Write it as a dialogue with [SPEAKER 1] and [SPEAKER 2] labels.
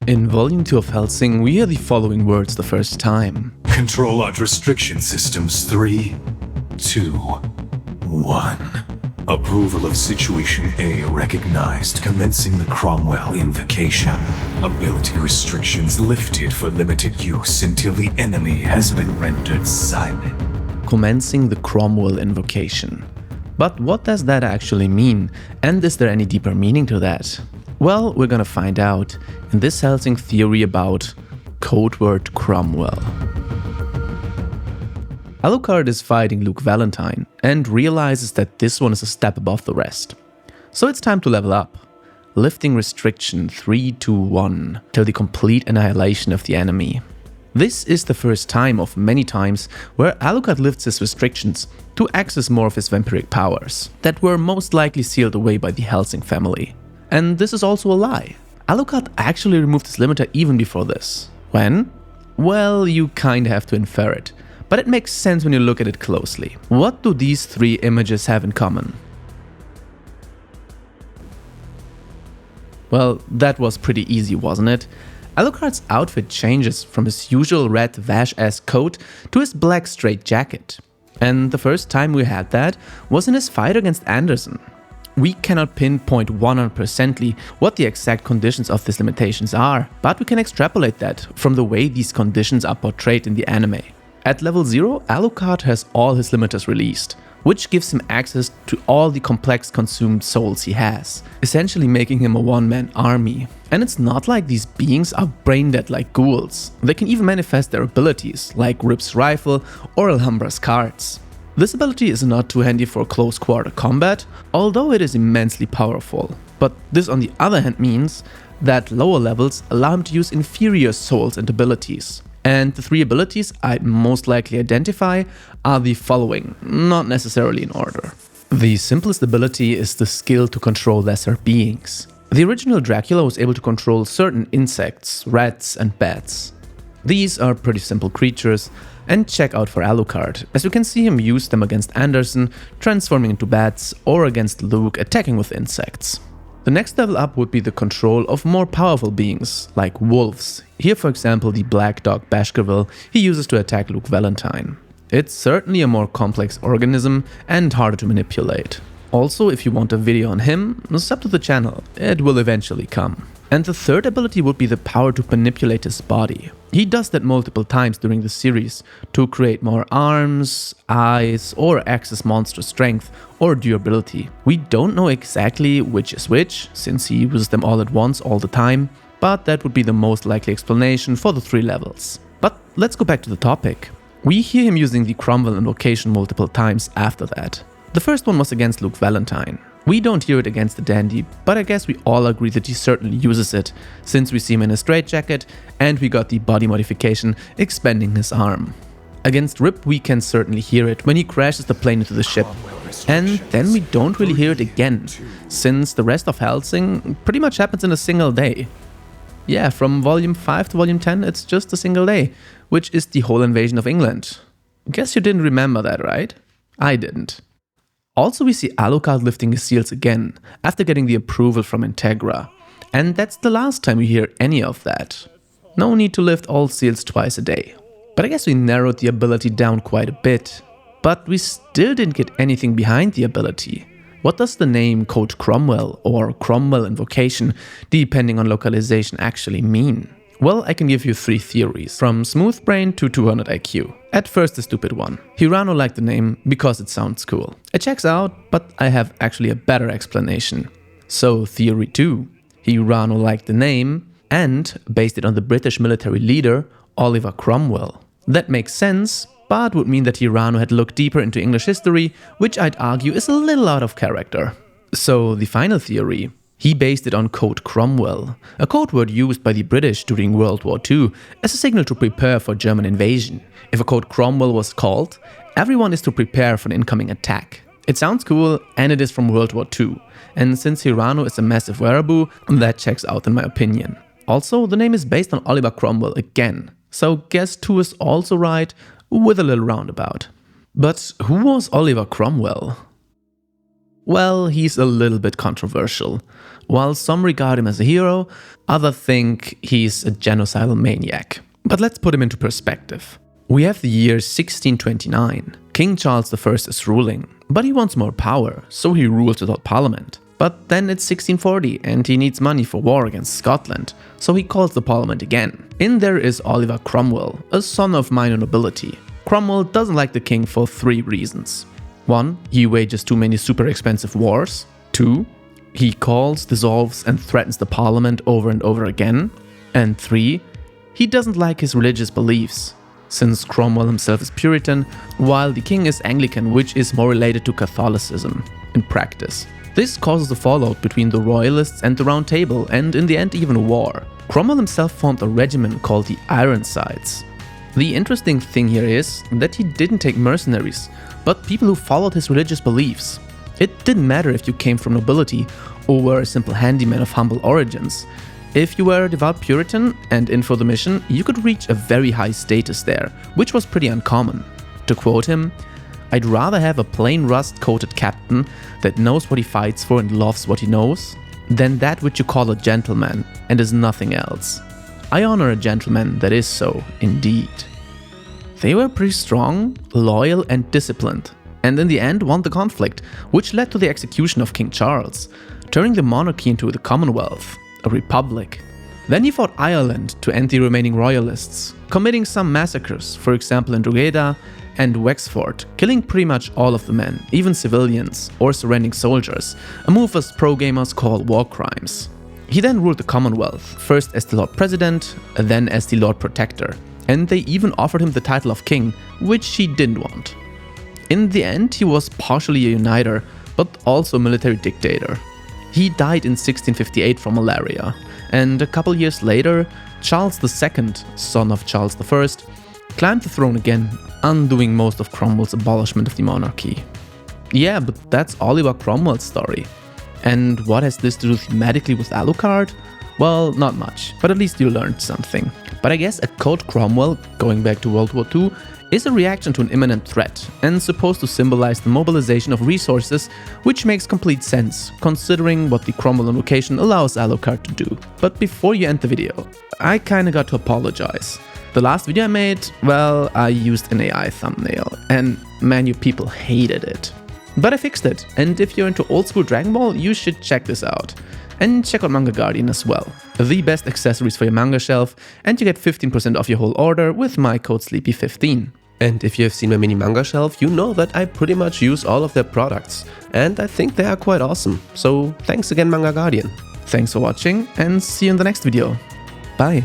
[SPEAKER 1] In Volume 2 of Hellsing, we hear the following words the first time.
[SPEAKER 2] Control Alt Restriction Systems 3, 2, 1. Approval of Situation A recognized, commencing the Cromwell Invocation. Ability restrictions lifted for limited use until the enemy has been rendered silent.
[SPEAKER 1] Commencing the Cromwell Invocation. But what does that actually mean? And is there any deeper meaning to that? Well, we're gonna find out in this Hellsing theory about Codeword Cromwell. Alucard is fighting Luke Valentine and realizes that this one is a step above the rest. So it's time to level up, lifting restriction 3 to 1 till the complete annihilation of the enemy. This is the first time of many times where Alucard lifts his restrictions to access more of his vampiric powers that were most likely sealed away by the Hellsing family. And this is also a lie. Alucard actually removed his limiter even before this. When? Well, you kinda have to infer it, but it makes sense when you look at it closely. What do these three images have in common? Well, that was pretty easy, wasn't it? Alucard's outfit changes from his usual red Vash-esque coat to his black straight jacket. And the first time we had that was in his fight against Anderson. We cannot pinpoint 100%ly what the exact conditions of these limitations are, but we can extrapolate that from the way these conditions are portrayed in the anime. At level 0, Alucard has all his limiters released, which gives him access to all the complex consumed souls he has, essentially making him a one-man army. And it's not like these beings are brain-dead like ghouls. They can even manifest their abilities, like Rip's rifle or Alhambra's cards. This ability is not too handy for close-quarter combat, although it is immensely powerful. But this on the other hand means that lower levels allow him to use inferior souls and abilities. And the three abilities I'd most likely identify are the following, not necessarily in order. The simplest ability is the skill to control lesser beings. The original Dracula was able to control certain insects, rats and bats. These are pretty simple creatures, and check out for Alucard, as you can see him use them against Anderson, transforming into bats, or against Luke, attacking with insects. The next level up would be the control of more powerful beings, like wolves. Here for example the black dog Baskerville he uses to attack Luke Valentine. It's certainly a more complex organism and harder to manipulate. Also, if you want a video on him, sub to the channel, it will eventually come. And the third ability would be the power to manipulate his body. He does that multiple times during the series to create more arms, eyes, or access monstrous strength or durability. We don't know exactly which is which, since he uses them all at once all the time, but that would be the most likely explanation for the three levels. But let's go back to the topic. We hear him using the Cromwell invocation multiple times after that. The first one was against Luke Valentine. We don't hear it against the dandy, but I guess we all agree that he certainly uses it, since we see him in a straitjacket and we got the body modification expanding his arm. Against Rip we can certainly hear it when he crashes the plane into the ship, and then we don't really hear it again, since the rest of Hellsing pretty much happens in a single day. Yeah, from volume 5 to volume 10 it's just a single day, which is the whole invasion of England. Guess you didn't remember that, right? I didn't. Also, we see Alucard lifting his seals again, after getting the approval from Integra. And that's the last time we hear any of that. No need to lift all seals twice a day. But I guess we narrowed the ability down quite a bit. But we still didn't get anything behind the ability. What does the name Code Cromwell or Cromwell Invocation, depending on localization, actually mean? Well, I can give you three theories, from smooth brain to 200 IQ. At first the stupid one. Hirano liked the name because it sounds cool. It checks out, but I have actually a better explanation. So theory 2. Hirano liked the name and based it on the British military leader Oliver Cromwell. That makes sense, but would mean that Hirano had looked deeper into English history, which I'd argue is a little out of character. So the final theory. He based it on Code Cromwell, a code word used by the British during World War II as a signal to prepare for German invasion. If a Code Cromwell was called, everyone is to prepare for an incoming attack. It sounds cool, and it is from World War II, and since Hirano is a massive wereaboo, that checks out in my opinion. Also, the name is based on Oliver Cromwell again, so guess 2 is also right, with a little roundabout. But who was Oliver Cromwell? Well, he's a little bit controversial. While some regard him as a hero, others think he's a genocidal maniac. But let's put him into perspective. We have the year 1629. King Charles I is ruling, but he wants more power, so he rules without parliament. But then it's 1640 and he needs money for war against Scotland, so he calls the parliament again. In there is Oliver Cromwell, a son of minor nobility. Cromwell doesn't like the king for 3 reasons. 1. He wages too many super expensive wars. 2. He calls, dissolves and threatens the parliament over and over again. And 3. He doesn't like his religious beliefs, since Cromwell himself is Puritan, while the king is Anglican, which is more related to Catholicism in practice. This causes a fallout between the royalists and the Round Table, and in the end even a war. Cromwell himself formed a regiment called the Ironsides. The interesting thing here is that he didn't take mercenaries, but people who followed his religious beliefs. It didn't matter if you came from nobility or were a simple handyman of humble origins. If you were a devout Puritan and in for the mission, you could reach a very high status there, which was pretty uncommon. To quote him, "I'd rather have a plain rust-coated captain that knows what he fights for and loves what he knows, than that which you call a gentleman and is nothing else. I honor a gentleman that is so, indeed." They were pretty strong, loyal and disciplined, and in the end won the conflict, which led to the execution of King Charles, turning the monarchy into the Commonwealth, a republic. Then he fought Ireland to end the remaining royalists, committing some massacres, for example in Drogheda and Wexford, killing pretty much all of the men, even civilians or surrendering soldiers, a move us pro-gamers call war crimes. He then ruled the Commonwealth, first as the Lord President, then as the Lord Protector, and they even offered him the title of king, which he didn't want. In the end, he was partially a uniter, but also a military dictator. He died in 1658 from malaria, and a couple years later, Charles II, son of Charles I, climbed the throne again, undoing most of Cromwell's abolishment of the monarchy. Yeah, but that's Oliver Cromwell's story. And what has this to do thematically with Alucard? Well, not much, but at least you learned something. But I guess a Code Cromwell, going back to World War II, is a reaction to an imminent threat and supposed to symbolize the mobilization of resources, which makes complete sense, considering what the Cromwell Invocation allows Alucard to do. But before you end the video, I kinda got to apologize. The last video I made, well, I used an AI thumbnail, and man, you people hated it. But I fixed it, and if you're into old school Dragon Ball, you should check this out. And check out Manga Guardian as well. The best accessories for your manga shelf, and you get 15% off your whole order with my code SLEEPY15. And if you have seen my mini manga shelf, you know that I pretty much use all of their products, and I think they are quite awesome. So thanks again, Manga Guardian. Thanks for watching, and see you in the next video. Bye.